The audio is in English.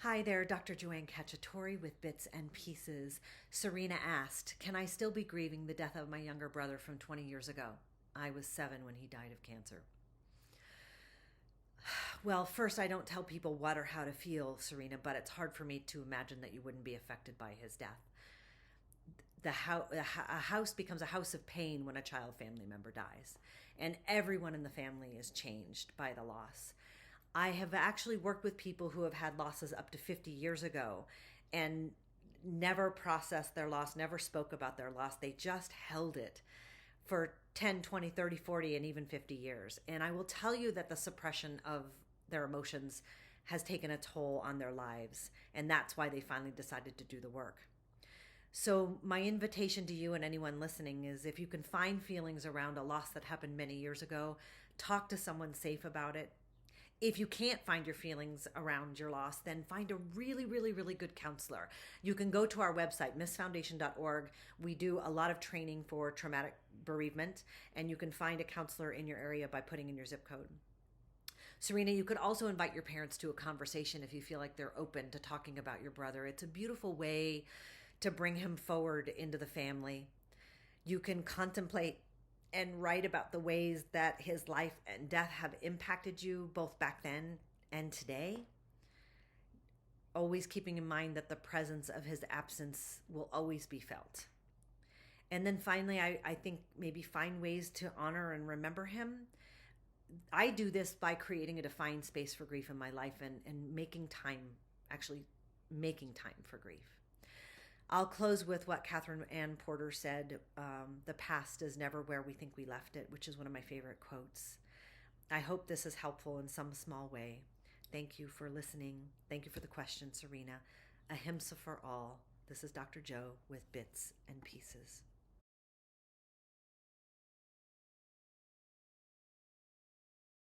Hi there, Dr. Joanne Cacciatore with Bits and Pieces. Serena asked, can I still be grieving the death of my younger brother from 20 years ago? I was 7 when he died of cancer. Well, first, I don't tell people what or how to feel, Serena, but it's hard for me to imagine that you wouldn't be affected by his death. A house becomes a house of pain when a child family member dies, and everyone in the family is changed by the loss. I have actually worked with people who have had losses up to 50 years ago and never processed their loss, never spoke about their loss. They just held it for 10, 20, 30, 40, and even 50 years. And I will tell you that the suppression of their emotions has taken a toll on their lives, and that's why they finally decided to do the work. So my invitation to you and anyone listening is, if you can find feelings around a loss that happened many years ago, talk to someone safe about it. If you can't find your feelings around your loss, then find a really, really, really good counselor. You can go to our website, missfoundation.org. We do a lot of training for traumatic bereavement, and you can find a counselor in your area by putting in your zip code. Serena, you could also invite your parents to a conversation if you feel like they're open to talking about your brother. It's a beautiful way to bring him forward into the family. You can contemplate and write about the ways that his life and death have impacted you both back then and today. Always keeping in mind that the presence of his absence will always be felt. And then finally, I think maybe find ways to honor and remember him. I do this by creating a defined space for grief in my life and making time for grief. I'll close with what Catherine Ann Porter said, the past is never where we think we left it, which is one of my favorite quotes. I hope this is helpful in some small way. Thank you for listening. Thank you for the question, Serena. Ahimsa for all. This is Dr. Joe with Bits and Pieces.